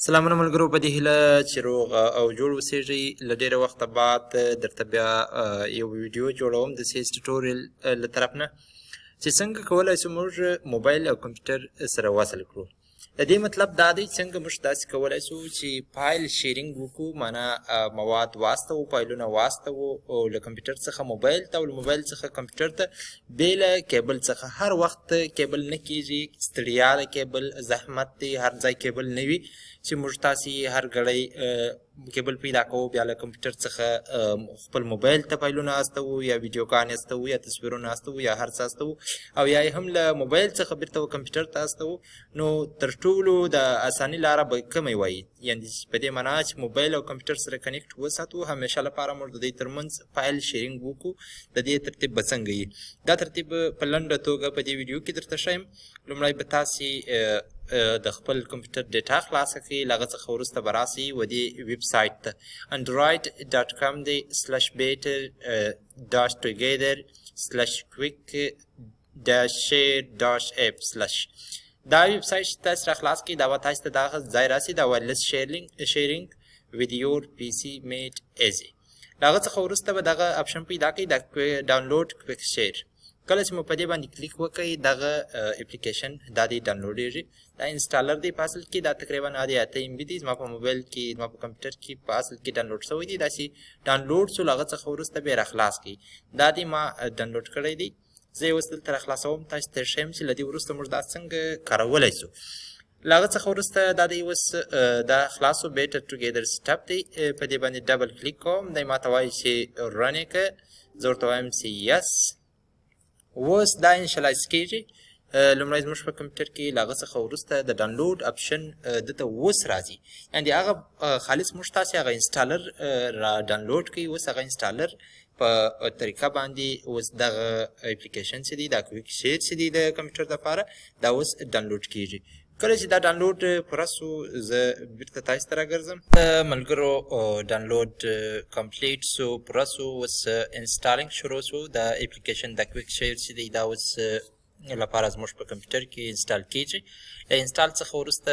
سلامونه ملګرو، په دې هیله چې روغ او جوړ اوسېږئ. له ډېره وخته بعد درته بیا یو ویډیو جوړوم د سیز ټوټوریل له طرف نه چې څنګه کولی شو موږ موبایل او کمپیوټر سره وصل کړو. د دې مطلب دا دی څنګه موږ داسې کولی شو چې فایل شیرینګ وکړو، معنا مواد واستوو، فایلونه واستوو له کمپیوټر څخه موبایل ته او له موبایل څخه کمپیوټر ته بې له کیبل څخه. هر وخت کیبل نه کېږي، ستړیا د کیبل، زحمت دی، هر ځای کیبل نه وي چې موږ تاسې هر ګړی کیبل پیدا کوو، بیا له کمپیوټر څخه خپل موبایل ته فایلونه استوو یا ویډیوګانې استوو یا تصویرونه استوو یا هر څه استوو او یا هم له موبایل څخه بیرته کمپیوټر ته استوو. نو تر ټولو د اساني لاره به کومه وایي؟ یعنې په دې معنا چې موبایل او کمپیوټر سره کنیکټ وساتو، همیشه لپاره موږ د دې ترمنځ فایل شیرینګ وکړو. د دې ترتیب به څنګه وي؟ دا ترتیب په لنډه توګه په دې ویډیو کې درته ښیم. لومړی به تاسې د خپل کمپیوټر ډیټا خلاصه کړئ، له هغه څخه وروسته به راسئ و دې ویب سایټ ته android.com دی /better-together/quick-share-app/ دا ویب سایټ چې تاسې را خلاص کړئ، دا به تاسې ته دغه ځای راسي، دا وایرلیس شیرینګ with your PC made easy. له هغه څخه وروسته به دغه اپشن پیدا کړئ، د ډاونلوډ کویک شیر. کله چې مو په دې باندې کلیک وکړئ، دغه اپلیکیشن دا دی ډاونلوډېږي. دا انسټالر دی په اصل کې، دا تقریبا 8 MB دی. زما په موبایل کې، زما په کمپیوټر کې په اصل کې ډاونلوډ شوی دی. داسې ډاونلوډ شو، له هغه څخه وروسته بیا راخلاص کړئ. دا دی ما ډاونلوډ کړی دی. زه یې اوس دلته راخلاصوم، تاسو ته ښیم چې له دې وروسته موږ دا څنګه کارولی شو. له هغه څخه وروسته دا دی اوس دا خلاصو بیټر ټوګیدر سټپ دی. په دې باندې ډبل کلیک کوم، دی ما ته وایي چې رن یې کړه. زه ورته وایم چې یس. اوس دا انشلایز کېږي. لومړی زموږ په کمپیوټر کې له هغه څخه وروسته د ډاونلوډ اپشن دلته اوس راځي، یعنې هغه خالص موږ تاسې هغه انسټالر را ډاونلوډ کړئ. اوس هغه انسټالر په طریقه باندې اوس دغه اپلیکیشن چې دی، دا کویک شیر چې دی د کمپیوټر دپاره، دا اوس ډاونلوډ کېږي. کله چې دا ډاونلوډ پوره سو، زه بیرته تاسو ته راګرځم. ملګرو ډاونلوډ کمپلیټ سو، پوره سو، اوس انسټالینګ شروع سو. دا اپلیکیشن د کویک شیر چې دی دا اوس لپاره زموږ په کمپیوټر کې انسټال کېږي. له انسټال څخه وروسته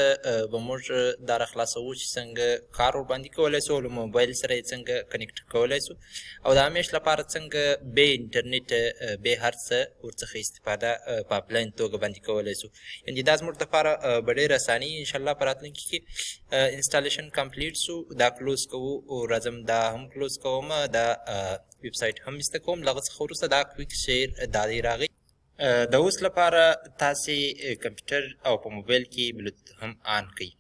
به موږ دا راخلاصوو چې څنګه کار ورباندې کولی سو، له موبایل سره یې څنګه کنیکټ کولی سو او د همیش لپاره څنګه بې انټرنیټ بې هر څه ورڅخه استفاده په اپلاین توګه باندې کولی سو. یعنې دا زموږ دپاره به ډېر اساني انشاءالله په راتلونکي کې. انسټالیشن کمپلیټ سو، دا کلوز کوو، راځم دا هم کلوز کوم، دا ویب سایټ هم ایسته کوم. له هغه څخه وروسته دا کویک شیر دا دی راغی. د اوس لپاره تاسې کمپیوټر او په موبایل کې بلوتوت هم آن کړئ.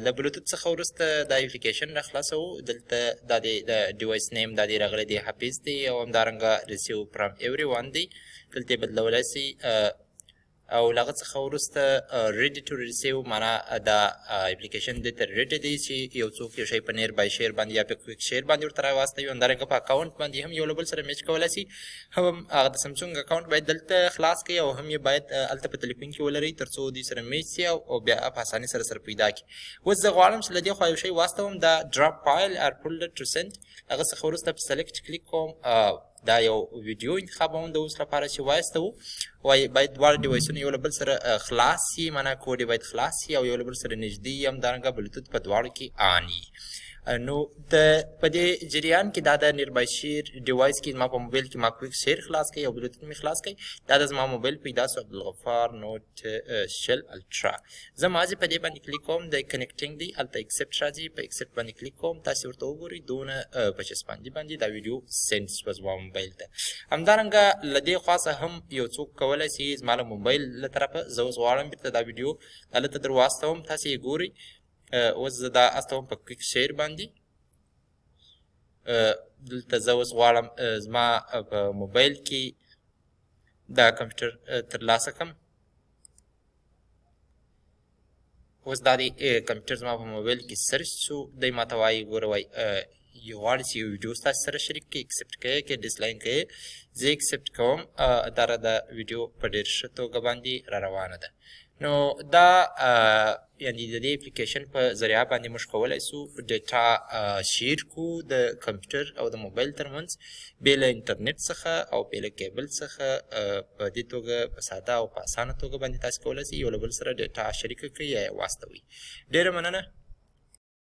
له بلوتوت څخه وروسته دا اپلیکیشن راخلاصوو. دلته دا دی د ډیوایس نیم دا دی راغلی دی، حفیظ دی، او همدارنګه ریسیو فرام ایوری وان دی. دلته یې بدلولی سئ او له هغه څخه وروسته ریډي ټو ریسیو، معنا دا اپلیکیشن دلته ریډي دی چې یو څوک یو شی په نیر بای شیر باندې یا په کویک شیر باندې ورته راواستوي. همدارنګه په اکاونټ باندې هم یو له بل سره میچ کولی سي. هم هغه د سمسونګ اکاونټ باید دلته خلاص کړئ او هم یې باید هلته په تلیفون کې ولرئ تر څو دوی سره میچ سي او بیا په اسانۍ سره پیدا کړي. اوس زه غواړم چې له دې خوا یو شی واستوم، دا ډراپ فایل ار فولډر ټو سینډ. هغه څخه وروسته په سلیکټ کلیک کوم. دا یو ویډیو انتخابوم د اوس لپاره چې وایستوو. وایي باید دواړه ډیوایسونه یو له بل سره خلاص سي، معنا کوډ یې باید خلاص سي او یو له بل سره نږدې وي. همدارنګه بلوتوت په دواړو کې آن وي. نو په دې جریان کې دا د نیربای شیر ډیوایس کې زما په موبایل کې ما کویک شیر خلاص کړئ او بلوتوت مې خلاص کړئ. دا د زما موبایل پیدا سو، عبدالغفار نوټ شل الټرا. زه مازې په دې باندې کلیک کوم، د کنیکټینګ دی، هلته اکسپټ راځي، په اکسپټ باندې کلیک کوم. تاسې ورته وګورئ دونه په چسپاندي باندې دا ویډیو سینډ شوه زما موبایل ته. همدارنګه له دې خوا څخه هم یو څوک کولی سي زما له موبایل له طرفه. زه اوس غواړم بیرته دا ویډیو هلته در واستوم، تاسې یې ګورئ. اوس زه دا استوم په کویک شیر باندې. دلته زه اوس غواړم زما په موبایل کې دا کمپیوټر ترلاسه کړم. اوس دا دی کمپیوټر زما په موبایل کې سرچ شو. دی ما ته وایي ګوره وایي یو غواړي چې یو ویډیو ستاسو سره شریک کړي، اکسپټ کوئ که ډسلاین کوئ. زه اکسپټ کوم. دا د ویډیو په ډېر ښه توګه باندې را روانه ده. نو دا یعنې د دې اپلیکیشن په ذریعه باندې موږ کولی سو ډیټا شیر کړو د کمپیوټر او د موبایل ترمنځ بې له انټرنیټ څخه او بې له کیبل څخه. په دې توګه په ساده او په اسانه توګه باندې تاسې کولی سئ یو له بل سره ډیټا شریکه کړئ یا یې واستوئ. ډېره مننه.